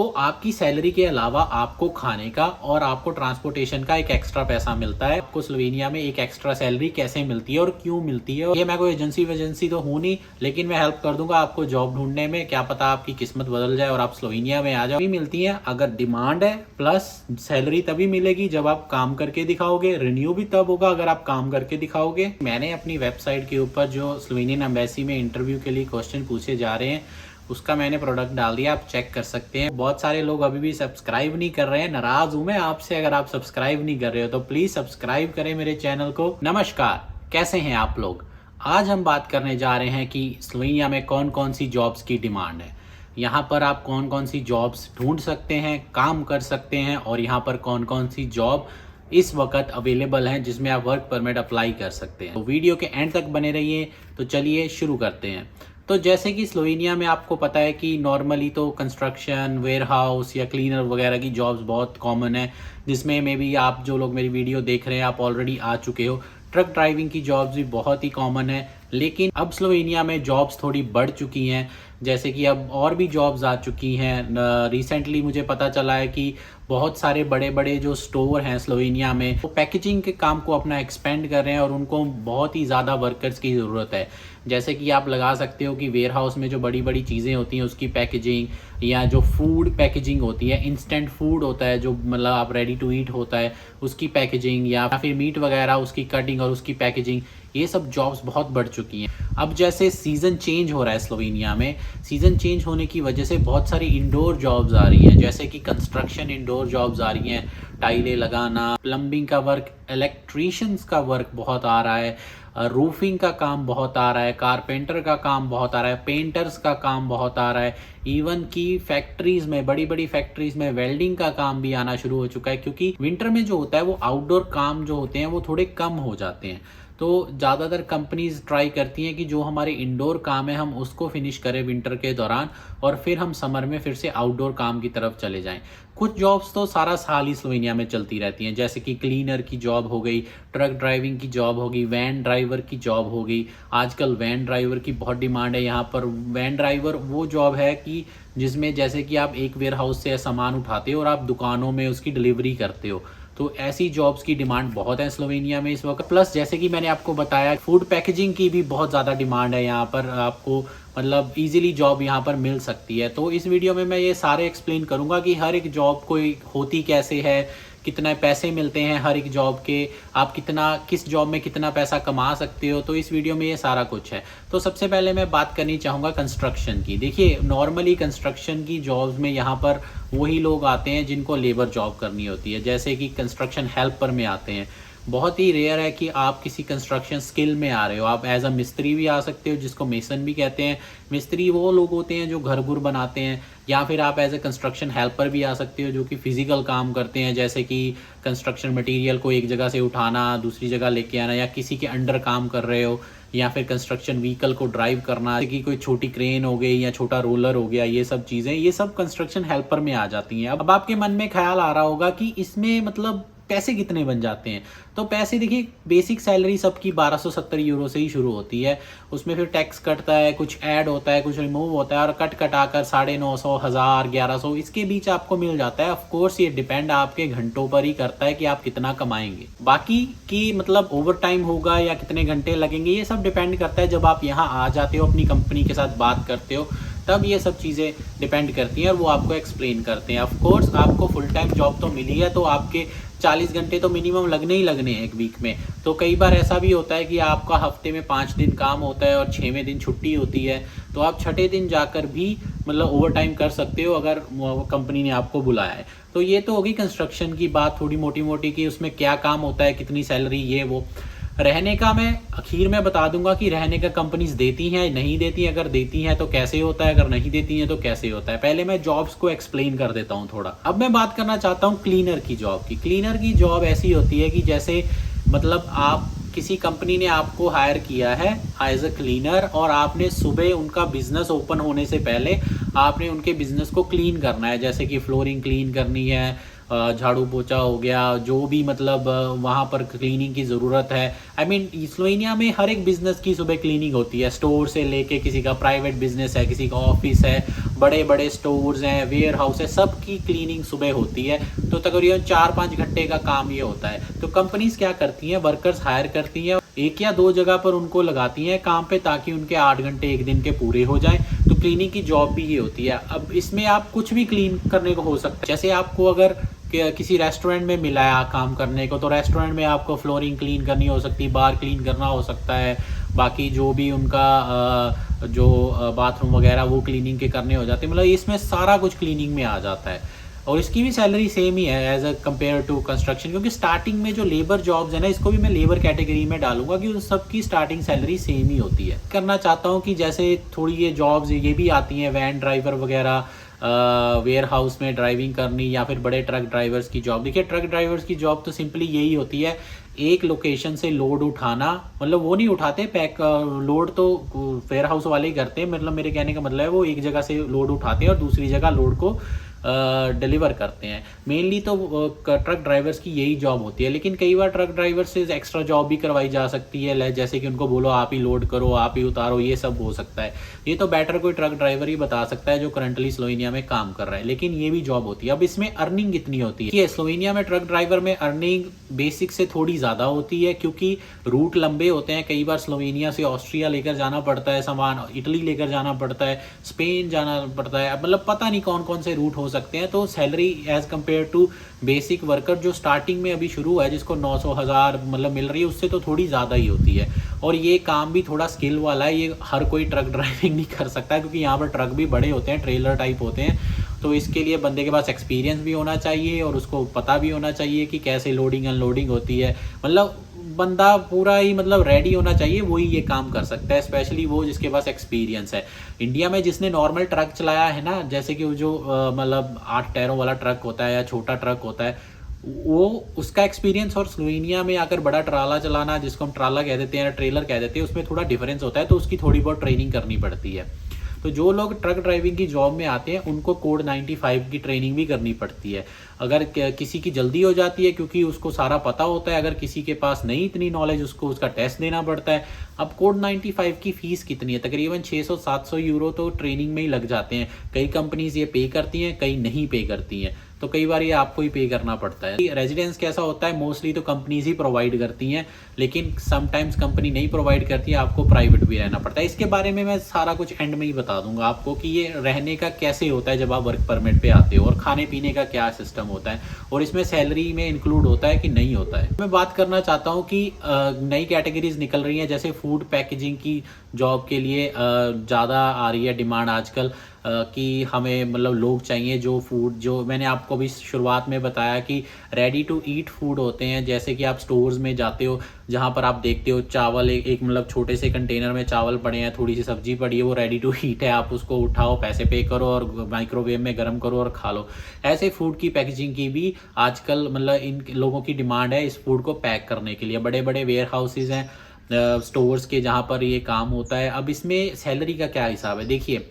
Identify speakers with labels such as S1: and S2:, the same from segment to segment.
S1: तो आपकी सैलरी के अलावा आपको खाने का और आपको ट्रांसपोर्टेशन का एक एक्स्ट्रा पैसा मिलता है। आपको स्लोवेनिया में एक एक्स्ट्रा सैलरी कैसे मिलती है और क्यों मिलती है, ये मैं कोई एजेंसी तो हूँ नहीं, लेकिन मैं हेल्प कर दूंगा आपको जॉब ढूंढने में। क्या पता आपकी किस्मत बदल जाए और आप स्लोवेनिया में आ जाओ। भी मिलती है अगर डिमांड है, प्लस सैलरी तभी मिलेगी जब आप काम करके दिखाओगे। रिन्यू भी तब होगा अगर आप काम करके दिखाओगे। मैंने अपनी वेबसाइट के ऊपर जो स्लोवेनियन एम्बेसी में इंटरव्यू के लिए क्वेश्चन पूछे जा रहे हैं उसका मैंने प्रोडक्ट डाल दिया, आप चेक कर सकते हैं। बहुत सारे लोग अभी भी सब्सक्राइब नहीं कर रहे हैं, नाराज हूं मैं आपसे अगर आप सब्सक्राइब नहीं कर रहे हो तो प्लीज सब्सक्राइब करें मेरे चैनल को। नमस्कार, कैसे हैं आप लोग। आज हम बात करने जा रहे हैं कि स्लोवेनिया में कौन कौन सी जॉब्स की डिमांड है, यहाँ पर आप कौन कौन सी जॉब्स ढूंढ सकते हैं, काम कर सकते हैं, और यहाँ पर कौन कौन सी जॉब इस वक्त अवेलेबल हैं जिसमें आप वर्क परमिट अप्लाई कर सकते हैं। तो वीडियो के एंड तक बने रहिए। तो चलिए शुरू करते हैं। तो जैसे कि स्लोवेनिया में आपको पता है कि नॉर्मली तो कंस्ट्रक्शन, वेयरहाउस या क्लीनर वगैरह की जॉब्स बहुत कॉमन है, जिसमें मे बी आप जो लोग मेरी वीडियो देख रहे हैं आप ऑलरेडी आ चुके हो। ट्रक ड्राइविंग की जॉब्स भी बहुत ही कॉमन है, लेकिन अब स्लोवेनिया में जॉब्स थोड़ी बढ़ चुकी हैं। जैसे कि अब और भी जॉब्स आ चुकी हैं। रिसेंटली मुझे पता चला है कि बहुत सारे बड़े बड़े जो स्टोर हैं स्लोवेनिया में, वो पैकेजिंग के काम को अपना एक्सपेंड कर रहे हैं और उनको बहुत ही ज़्यादा वर्कर्स की ज़रूरत है। जैसे कि आप लगा सकते हो कि वेयर हाउस में जो बड़ी बड़ी चीज़ें होती हैं उसकी पैकेजिंग, या जो फूड पैकेजिंग होती है, इंस्टेंट फूड होता है जो मतलब आप रेडी टू ईट होता है उसकी पैकेजिंग, या फिर मीट वगैरह उसकी कटिंग और उसकी पैकेजिंग, ये सब जॉब्स बहुत बढ़ चुकी हैं। अब जैसे सीज़न चेंज हो रहा है स्लोवेनिया में, सीज़न चेंज होने की वजह से बहुत सारी इंडोर जॉब्स आ रही हैं। जैसे कि कंस्ट्रक्शन इंडोर जॉब्स आ रही हैं, टाइलें लगाना, प्लम्बिंग का वर्क, इलेक्ट्रीशियंस का वर्क बहुत आ रहा है, रूफिंग का काम बहुत आ रहा है, कारपेंटर का काम बहुत आ रहा है, पेंटर्स का काम बहुत आ रहा है। इवन की फैक्ट्रीज में, बड़ी बड़ी फैक्ट्रीज में वेल्डिंग का काम भी आना शुरू हो चुका है, क्योंकि विंटर में जो होता है वो आउटडोर काम जो होते हैं वो थोड़े कम हो जाते हैं। तो ज़्यादातर कंपनीज ट्राई करती हैं कि जो हमारे इंडोर काम है हम उसको फिनिश करें विंटर के दौरान, और फिर हम समर में फिर से आउटडोर काम की तरफ चले जाएं। कुछ जॉब्स तो सारा साल ही स्लोवेनिया में चलती रहती हैं, जैसे कि क्लीनर की जॉब हो गई, ट्रक ड्राइविंग की जॉब होगी, वैन ड्राइवर की जॉब होगी। आजकल वैन ड्राइवर की बहुत डिमांड है यहाँ पर। वैन ड्राइवर वो जॉब है कि जिसमें जैसे कि आप एक वेयर हाउस से सामान उठाते हो और आप दुकानों में उसकी डिलीवरी करते हो। तो ऐसी जॉब्स की डिमांड बहुत है स्लोवेनिया में इस वक्त। प्लस जैसे कि मैंने आपको बताया, फूड पैकेजिंग की भी बहुत ज़्यादा डिमांड है यहाँ पर। आपको मतलब इजीली जॉब यहाँ पर मिल सकती है। तो इस वीडियो में मैं ये सारे एक्सप्लेन करूँगा कि हर एक जॉब कोई होती कैसे है, कितने पैसे मिलते हैं हर एक जॉब के, आप किस जॉब में कितना पैसा कमा सकते हो। तो इस वीडियो में ये सारा कुछ है। तो सबसे पहले मैं बात करनी चाहूँगा कंस्ट्रक्शन की। देखिए, नॉर्मली कंस्ट्रक्शन की जॉब्स में यहाँ पर वही लोग आते हैं जिनको लेबर जॉब करनी होती है, जैसे कि कंस्ट्रक्शन हेल्पर में आते हैं। बहुत ही रेयर है कि आप किसी कंस्ट्रक्शन स्किल में आ रहे हो। आप एज अ मिस्त्री भी आ सकते हो, जिसको मेसन भी कहते हैं। मिस्त्री वो लोग होते हैं जो घर बनाते हैं। या फिर आप एज ए कंस्ट्रक्शन हेल्पर भी आ सकते हो, जो कि फिजिकल काम करते हैं, जैसे कि कंस्ट्रक्शन मटेरियल को एक जगह से उठाना, दूसरी जगह लेके आना, या किसी के अंडर काम कर रहे हो, या फिर कंस्ट्रक्शन व्हीकल को ड्राइव करना, जैसे कि कोई छोटी क्रेन हो गई या छोटा रोलर हो गया। ये सब चीज़ें, ये सब कंस्ट्रक्शन हेल्पर में आ जाती हैं। अब आपके मन में ख्याल आ रहा होगा कि इसमें मतलब पैसे कितने बन जाते हैं। तो पैसे देखिए, बेसिक सैलरी सबकी 1270 यूरो से ही शुरू होती है। उसमें फिर टैक्स कटता है, कुछ ऐड होता है, कुछ रिमूव होता है, और कटाकर 950, 1000, 1100 इसके बीच आपको मिल जाता है। ऑफ कोर्स ये डिपेंड आपके घंटों पर ही करता है कि आप कितना कमाएंगे। बाकी की मतलब ओवर टाइम होगा या कितने घंटे लगेंगे, ये सब डिपेंड करता है जब आप यहाँ आ जाते हो, अपनी कंपनी के साथ बात करते हो, तब ये सब चीज़ें डिपेंड करती हैं और वो आपको एक्सप्लेन करते हैं। ऑफ कोर्स आपको फुल टाइम जॉब तो मिली है, तो आपके 40 घंटे तो मिनिमम लगने ही लगने हैं एक वीक में। तो कई बार ऐसा भी होता है कि आपका हफ्ते में 5 दिन काम होता है और 6वें दिन छुट्टी होती है, तो आप 6ठे दिन जाकर भी मतलब ओवर टाइम कर सकते हो अगर कंपनी ने आपको बुलाया है। तो ये तो होगी कंस्ट्रक्शन की बात, थोड़ी मोटी मोटी, कि उसमें क्या काम होता है, कितनी सैलरी, ये वो। रहने का मैं आखिर में बता दूंगा कि रहने का कंपनीज देती हैं नहीं देती हैं। अगर देती हैं तो कैसे होता है, अगर नहीं देती हैं तो कैसे होता है। पहले मैं जॉब्स को एक्सप्लेन कर देता हूं थोड़ा। अब मैं बात करना चाहता हूं क्लीनर की जॉब की। क्लीनर की जॉब ऐसी होती है कि जैसे मतलब आप किसी कंपनी ने आपको हायर किया है एज अ क्लीनर, और आपने सुबह उनका बिजनेस ओपन होने से पहले आपने उनके बिजनेस को क्लीन करना है। जैसे कि फ्लोरिंग क्लीन करनी है, झाड़ू पोछा हो गया, जो भी मतलब वहाँ पर क्लीनिंग की ज़रूरत है। आई मीन स्लोवेनिया में हर एक बिज़नेस की सुबह क्लीनिंग होती है, स्टोर से लेके किसी का प्राइवेट बिजनेस है, किसी का ऑफिस है, बड़े बड़े स्टोर्स हैं, वेयर हाउस है, सबकी क्लीनिंग सुबह होती है। तो तकरीबन 4-5 घंटे का काम ये होता है। तो कंपनीज क्या करती हैं, वर्कर्स हायर करती हैं, एक या दो जगह पर उनको लगाती हैं काम पे, ताकि उनके 8 घंटे एक दिन के पूरे हो जाएं। तो क्लीनिंग की जॉब भी ये होती है। अब इसमें आप कुछ भी क्लीन करने को हो सकता है। जैसे आपको अगर किसी रेस्टोरेंट में मिला है काम करने को, तो रेस्टोरेंट में आपको फ्लोरिंग क्लीन करनी हो सकती है, बार क्लीन करना हो सकता है, बाकी जो भी उनका जो बाथरूम वगैरह वो क्लीनिंग के करने हो जाते हैं। मतलब इसमें सारा कुछ क्लीनिंग में आ जाता है। और इसकी भी सैलरी सेम ही है as a compare to construction, क्योंकि स्टार्टिंग में जो लेबर जॉब्स है ना, इसको भी मैं लेबर कैटेगरी में डालूंगा कि उन सबकी स्टार्टिंग सैलरी सेम ही होती है। करना चाहता हूँ कि जैसे थोड़ी ये जॉब्स ये भी आती हैं, वैन ड्राइवर वगैरह, वेयर हाउस में ड्राइविंग करनी, या फिर बड़े ट्रक ड्राइवर्स की जॉब। देखिए ट्रक ड्राइवर्स की जॉब तो सिंपली यही होती है, एक लोकेशन से लोड उठाना। मतलब वो नहीं उठाते पैक, लोड तो वेयर हाउस वाले ही करते हैं। मतलब मेरे कहने का मतलब है वो एक जगह से लोड उठाते हैं और दूसरी जगह लोड को डिलीवर करते हैं। मेनली तो ट्रक ड्राइवर्स की यही जॉब होती है। लेकिन कई बार ट्रक ड्राइवर से एक्स्ट्रा जॉब भी करवाई जा सकती है, जैसे कि उनको बोलो आप ही लोड करो, आप ही उतारो, ये सब हो सकता है। ये तो बेटर कोई ट्रक ड्राइवर ही बता सकता है जो करंटली स्लोवेनिया में काम कर रहा है। लेकिन ये भी जॉब होती है। अब इसमें अर्निंग कितनी होती है? स्लोवेनिया में ट्रक ड्राइवर में अर्निंग बेसिक से थोड़ी ज़्यादा होती है, क्योंकि रूट लंबे होते हैं। कई बार स्लोवेनिया से ऑस्ट्रिया लेकर जाना पड़ता है सामान, इटली लेकर जाना पड़ता है, स्पेन जाना पड़ता है, मतलब पता नहीं कौन कौन से रूट हो सकते हैं। तो salary as compare to basic worker जो स्टार्टिंग में अभी शुरू है, जिसको 900,000 मतलब मिल रही है, उससे तो थोड़ी ज़्यादा ही होती है। और ये काम भी थोड़ा स्किल वाला है, ये हर कोई ट्रक ड्राइविंग नहीं कर सकता, क्योंकि यहाँ पर ट्रक भी बड़े होते हैं, ट्रेलर टाइप होते हैं। तो इसके लिए बंदे के पास एक्सपीरियंस भी होना चाहिए और उसको पता भी होना चाहिए कि कैसे लोडिंग अनलोडिंग होती है। मतलब बंदा पूरा ही मतलब रेडी होना चाहिए, वही ये काम कर सकता है, स्पेशली वो जिसके पास एक्सपीरियंस है। इंडिया में जिसने नॉर्मल ट्रक चलाया है ना, जैसे कि वो जो मतलब 8 टायरों वाला ट्रक होता है या छोटा ट्रक होता है, वो उसका एक्सपीरियंस और स्लोवेनिया में आकर बड़ा ट्राला चलाना, जिसको हम ट्राला कह देते हैं या ट्रेलर कह देते हैं, उसमें थोड़ा डिफरेंस होता है। तो उसकी थोड़ी बहुत ट्रेनिंग करनी पड़ती है। तो जो लोग ट्रक ड्राइविंग की जॉब में आते हैं उनको कोड 95 की ट्रेनिंग भी करनी पड़ती है। अगर किसी की जल्दी हो जाती है क्योंकि उसको सारा पता होता है, अगर किसी के पास नहीं इतनी नॉलेज, उसको उसका टेस्ट देना पड़ता है। अब कोड 95 की फ़ीस कितनी है? तकरीबन 600-700 यूरो तो ट्रेनिंग में ही लग जाते हैं। कई कंपनीज ये पे करती हैं, कई नहीं पे करती हैं, तो कई बार ये आपको ही पे करना पड़ता है। रेजिडेंस कैसा होता है, मोस्टली तो कंपनीज ही प्रोवाइड करती हैं, लेकिन समटाइम्स कंपनी नहीं प्रोवाइड करती है, आपको प्राइवेट भी रहना पड़ता है। इसके बारे में मैं सारा कुछ एंड में ही बता दूंगा आपको कि ये रहने का कैसे होता है जब आप वर्क परमिट पे आते हो, और खाने पीने का क्या सिस्टम होता है, और इसमें सैलरी में इंक्लूड होता है कि नहीं होता है। मैं बात करना चाहता हूँ कि नई कैटेगरीज निकल रही हैं, जैसे फूड पैकेजिंग की जॉब के लिए ज़्यादा आ रही है डिमांड आजकल, कि हमें मतलब लोग चाहिए जो फूड, जो मैंने आपको भी शुरुआत में बताया कि रेडी टू ईट फूड होते हैं। जैसे कि आप स्टोर्स में जाते हो, जहाँ पर आप देखते हो चावल एक मतलब छोटे से कंटेनर में चावल पड़े हैं, थोड़ी सी सब्जी पड़ी है, वो रेडी टू ईट है, आप उसको उठाओ, पैसे पे करो और माइक्रोवेव में गर्म करो और खा लो। ऐसे फूड की पैकेजिंग की भी आजकल मतलब इन लोगों की डिमांड है, इस फूड को पैक करने के लिए। बड़े बड़े वेयर हाउसेज हैं स्टोर्स के, जहाँ पर ये काम होता है। अब इसमें सैलरी का क्या हिसाब है? देखिए,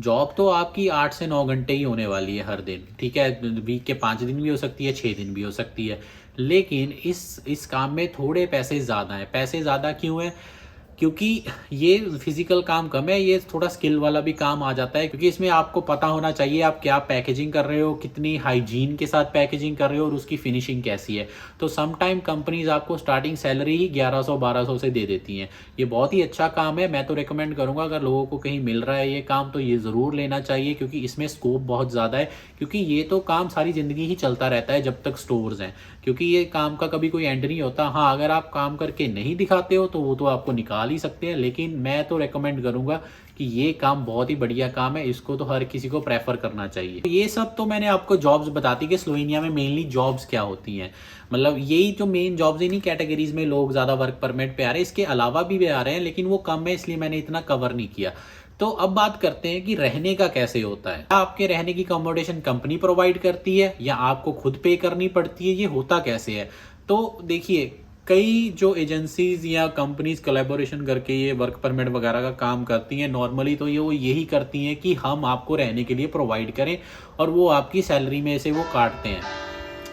S1: जॉब तो आपकी 8 से 9 घंटे ही होने वाली है हर दिन, ठीक है। वीक के 5 दिन भी हो सकती है, 6 दिन भी हो सकती है। लेकिन इस काम में थोड़े पैसे ज़्यादा हैं। पैसे ज़्यादा क्यों हैं? क्योंकि ये फिजिकल काम कम है, ये थोड़ा स्किल वाला भी काम आ जाता है, क्योंकि इसमें आपको पता होना चाहिए आप क्या पैकेजिंग कर रहे हो, कितनी हाइजीन के साथ पैकेजिंग कर रहे हो, और उसकी फिनिशिंग कैसी है। तो सम टाइम कंपनीज आपको स्टार्टिंग सैलरी ही 1100-1200 से दे देती हैं। ये बहुत ही अच्छा काम है, मैं तो रिकमेंड करूँगा अगर लोगों को कहीं मिल रहा है ये काम तो ये ज़रूर लेना चाहिए, क्योंकि इसमें स्कोप बहुत ज़्यादा है। क्योंकि ये तो काम सारी ज़िंदगी ही चलता रहता है जब तक स्टोर्स हैं, क्योंकि ये काम का कभी कोई एंड नहीं होता। हाँ, अगर आप काम करके नहीं दिखाते हो तो वो तो आपको निकाल ही सकते हैं, लेकिन मैं तो रेकमेंड करूंगा कि ये काम बहुत ही बढ़िया काम है, इसको तो हर किसी को प्रेफर करना चाहिए। ये सब तो मैंने आपको जॉब्स बताती कि स्लोवेनिया में मेनली जॉब्स क्या होती हैं। मतलब यही जो मेन जॉब्स, इन्हीं कैटेगरीज में लोग ज़्यादा वर्क परमिट पे आ रहे हैं। इसके अलावा भी आ रहे हैं, लेकिन वो कम है, इसलिए मैंने इतना कवर नहीं किया। तो अब बात करते हैं कि रहने का कैसे होता है। आपके रहने की अकोमोडेशन कंपनी प्रोवाइड करती है या आपको खुद पे करनी पड़ती है, ये होता कैसे है? तो देखिए, कई जो एजेंसीज या कंपनीज कोलैबोरेशन करके ये वर्क परमिट वगैरह का काम करती हैं। नॉर्मली तो ये वो यही करती हैं कि हम आपको रहने के लिए प्रोवाइड करें, और वो आपकी सैलरी में से वो काटते हैं।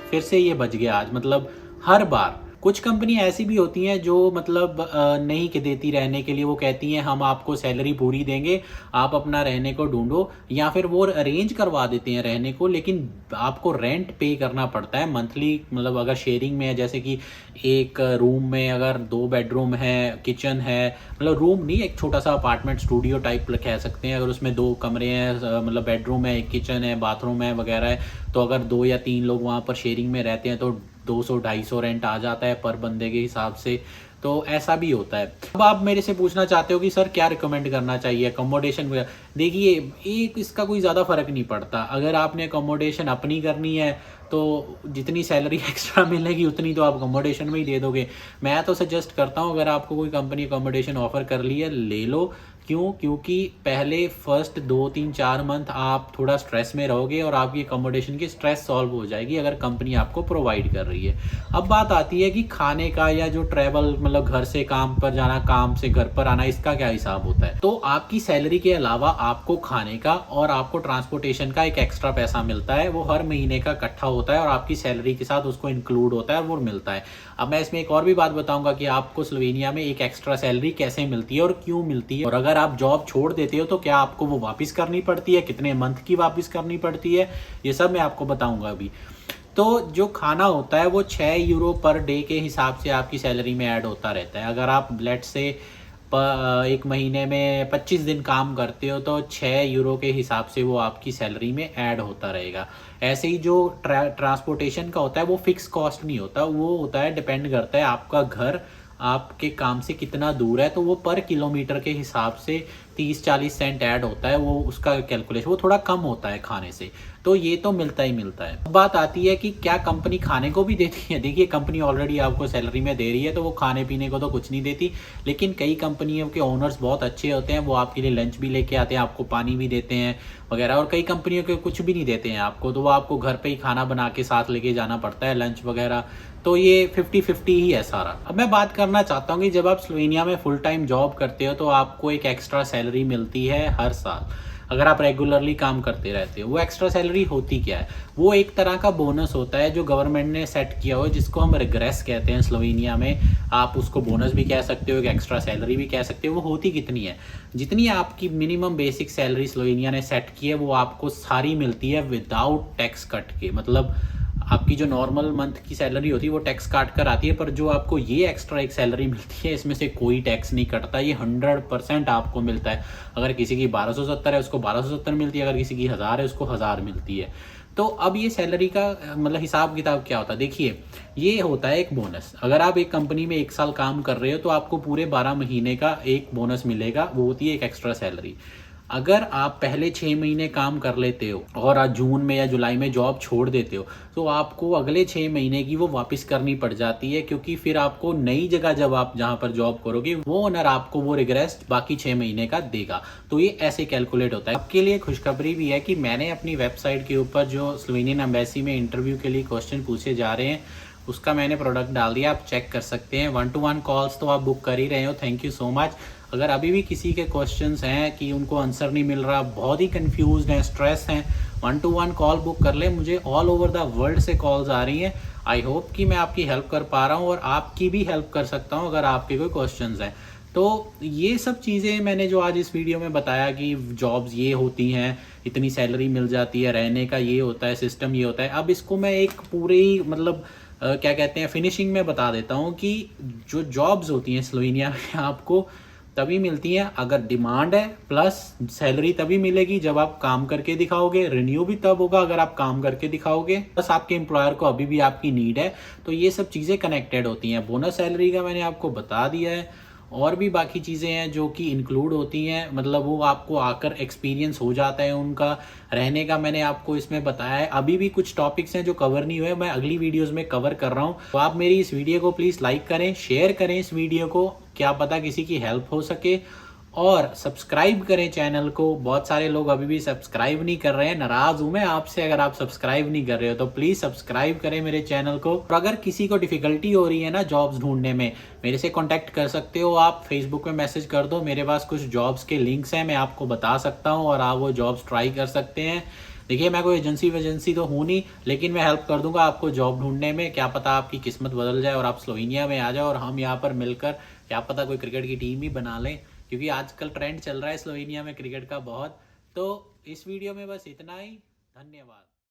S1: फिर से ये बच गया आज। मतलब हर बार कुछ कंपनी ऐसी भी होती हैं जो मतलब नहीं के देती रहने के लिए, वो कहती हैं हम आपको सैलरी पूरी देंगे, आप अपना रहने को ढूंढो, या फिर वो अरेंज करवा देते हैं रहने को, लेकिन आपको रेंट पे करना पड़ता है मंथली। मतलब अगर शेयरिंग में है, जैसे कि एक रूम में अगर 2 बेडरूम है, किचन है, मतलब रूम नहीं, एक छोटा सा अपार्टमेंट स्टूडियो टाइप कह सकते हैं, अगर उसमें 2 कमरे हैं, मतलब बेडरूम है, एक किचन है, बाथरूम है वगैरह है, तो अगर 2 या 3 लोग वहाँ पर शेयरिंग में रहते हैं तो 200-250 रेंट आ जाता है पर बंदे के हिसाब से। तो ऐसा भी होता है। अब आप मेरे से पूछना चाहते हो कि सर क्या रिकमेंड करना चाहिए अकोमोडेशन वगैरह। देखिए, एक इसका कोई ज़्यादा फ़र्क नहीं पड़ता। अगर आपने अकोमोडेशन अपनी करनी है तो जितनी सैलरी एक्स्ट्रा मिलेगी उतनी तो आप अकोमोडेशन में ही दे दोगे। मैं तो सजेस्ट करता हूँ, अगर आपको कोई कंपनी अकोमोडेशन ऑफ़र कर रही है, ले लो। क्यों? क्योंकि पहले फर्स्ट 2-3-4 मंथ आप थोड़ा स्ट्रेस में रहोगे और आपकी अकोमोडेशन की स्ट्रेस सॉल्व हो जाएगी अगर कंपनी आपको प्रोवाइड कर रही है। अब बात आती है कि खाने का या जो ट्रैवल, मतलब घर से काम पर जाना, काम से घर पर आना, इसका क्या हिसाब होता है। तो आपकी सैलरी के अलावा आपको खाने का और आपको ट्रांसपोर्टेशन का एक एक्स्ट्रा पैसा मिलता है, वो हर महीने का इकट्ठा होता है और आपकी सैलरी के साथ उसको इंक्लूड होता है और वो मिलता है। अब मैं इसमें एक और भी बात बताऊंगा कि आपको स्लोवेनिया में एक एक्स्ट्रा सैलरी कैसे मिलती है और क्यों मिलती है, और अगर आप जॉब छोड़ देते हो तो क्या आपको वो वापस करनी पड़ती है, कितने मंथ की वापस करनी पड़ती है, ये सब मैं आपको बताऊंगा अभी। तो जो खाना होता है वो 6 यूरो पर डे के हिसाब से आपकी सैलरी में ऐड होता रहता है। अगर आप लेट से एक महीने में 25 दिन काम करते हो तो 6 यूरो के हिसाब से वो आपकी सैलरी में ऐड होता रहेगा। ऐसे ही जो ट्रांसपोर्टेशन का होता है वो फिक्स कॉस्ट नहीं होता, वो होता है, डिपेंड करता है आपका घर आपके काम से कितना दूर है, तो वो पर किलोमीटर के हिसाब से 30-40 सेंट ऐड होता है, वो उसका कैलकुलेशन वो थोड़ा कम होता है खाने से। तो ये तो मिलता ही मिलता है। अब बात आती है कि क्या कंपनी खाने को भी देती है। देखिए, कंपनी ऑलरेडी आपको सैलरी में दे रही है तो वो खाने पीने को तो कुछ नहीं देती, लेकिन कई कंपनियों के ओनर्स बहुत अच्छे होते हैं, वो आपके लिए लंच भी लेके आते हैं, आपको पानी भी देते हैं वगैरह। और कई कंपनियों के कुछ भी नहीं देते हैं आपको, तो वो आपको घर पे ही खाना बना के साथ लेके जाना पड़ता है, लंच वगैरह। तो ये 50-50 ही है सारा। अब मैं बात करना चाहता हूँ कि जब आप स्लोवेनिया में फुल टाइम जॉब करते हो तो आपको एक एक्स्ट्रा सैलरी मिलती है हर साल, अगर आप रेगुलरली काम करते रहते हो। वो एक्स्ट्रा सैलरी होती क्या है? वो एक तरह का बोनस होता है जो गवर्नमेंट ने सेट किया हो, जिसको हम रिग्रेस कहते हैं स्लोवेनिया में। आप उसको बोनस भी कह सकते हो, एक एक्स्ट्रा सैलरी भी कह सकते हो। वो होती कितनी है? जितनी आपकी मिनिमम बेसिक सैलरी स्लोवेनिया ने सेट की है वो आपको सारी मिलती है विदाउट टैक्स कट के। मतलब आपकी जो नॉर्मल मंथ की सैलरी होती है वो टैक्स काट कर आती है, पर जो आपको ये एक्स्ट्रा एक सैलरी मिलती है इसमें से कोई टैक्स नहीं कटता, ये 100% आपको मिलता है। अगर किसी की 1270 है उसको 1270 मिलती है, अगर किसी की 1000 है उसको 1000 मिलती है। तो अब ये सैलरी का मतलब हिसाब किताब क्या होता है? देखिए, ये होता है एक बोनस। अगर आप एक कंपनी में 1 साल काम कर रहे हो तो आपको पूरे 12 महीने का एक बोनस मिलेगा, वो होती है एक एक्स्ट्रा सैलरी। अगर आप पहले 6 महीने काम कर लेते हो और आज जून में या जुलाई में जॉब छोड़ देते हो तो आपको अगले 6 महीने की वो वापस करनी पड़ जाती है, क्योंकि फिर आपको नई जगह जब आप जहाँ पर जॉब करोगे वो ओनर आपको वो रिग्रेस बाकी 6 महीने का देगा। तो ये ऐसे कैलकुलेट होता है। आपके लिए खुशखबरी भी है कि मैंने अपनी वेबसाइट के ऊपर जो स्लोवेनियन एम्बेसी में इंटरव्यू के लिए क्वेश्चन पूछे जा रहे हैं उसका मैंने प्रोडक्ट डाल दिया, आप चेक कर सकते हैं। 1-to-1 कॉल्स तो आप बुक कर ही रहे हो, थैंक यू सो मच। अगर अभी भी किसी के क्वेश्चंस हैं कि उनको आंसर नहीं मिल रहा, बहुत ही कंफ्यूज्ड हैं, स्ट्रेस हैं, 1-to-1 कॉल बुक कर ले। मुझे ऑल ओवर द वर्ल्ड से कॉल्स आ रही हैं। आई होप कि मैं आपकी हेल्प कर पा रहा हूँ और आपकी भी हेल्प कर सकता हूँ अगर आपके कोई क्वेश्चंस हैं। तो ये सब चीज़ें मैंने जो आज इस वीडियो में बताया कि जॉब्स ये होती हैं, इतनी सैलरी मिल जाती है, रहने का ये होता है, सिस्टम ये होता है। अब इसको मैं एक पूरे ही मतलब क्या कहते हैं फिनिशिंग में बता देता हूँ कि जो जॉब्स होती हैं स्लोवेनिया में आपको तभी मिलती हैं अगर डिमांड है, प्लस सैलरी तभी मिलेगी जब आप काम करके दिखाओगे, रिन्यू भी तब होगा अगर आप काम करके दिखाओगे, बस आपके एम्प्लॉयर को अभी भी आपकी नीड है। तो ये सब चीज़ें कनेक्टेड होती हैं। बोनस सैलरी का मैंने आपको बता दिया है, और भी बाकी चीज़ें हैं जो कि इंक्लूड होती हैं, मतलब वो आपको आकर एक्सपीरियंस हो जाता है उनका। रहने का मैंने आपको इसमें बताया है। अभी भी कुछ टॉपिक्स हैं जो कवर नहीं हुए, मैं अगली वीडियोस में कवर कर रहा हूँ। तो आप मेरी इस वीडियो को प्लीज़ लाइक करें, शेयर करें इस वीडियो को, क्या पता किसी की हेल्प हो सके, और सब्सक्राइब करें चैनल को। बहुत सारे लोग अभी भी सब्सक्राइब नहीं कर रहे हैं, नाराज़ हूं मैं आपसे अगर आप सब्सक्राइब नहीं कर रहे हो, तो प्लीज़ सब्सक्राइब करें मेरे चैनल को। और अगर किसी को डिफ़िकल्टी हो रही है ना जॉब्स ढूंढने में, मेरे से कांटेक्ट कर सकते हो आप। फेसबुक में मैसेज कर दो, मेरे पास कुछ जॉब्स के लिंक्स हैं, मैं आपको बता सकता हूँ और आप वो जॉब्स ट्राई कर सकते हैं। देखिए मैं कोई एजेंसी तो हूँ नहीं, लेकिन मैं हेल्प कर दूंगा आपको जॉब ढूंढने में। क्या पता आपकी किस्मत बदल जाए और आप स्लोवेनिया में आ जाओ और हम यहाँ पर मिलकर क्या पता कोई क्रिकेट की टीम ही बना लें, क्योंकि आजकल ट्रेंड चल रहा है स्लोवेनिया में क्रिकेट का बहुत। तो इस वीडियो में बस इतना ही। धन्यवाद।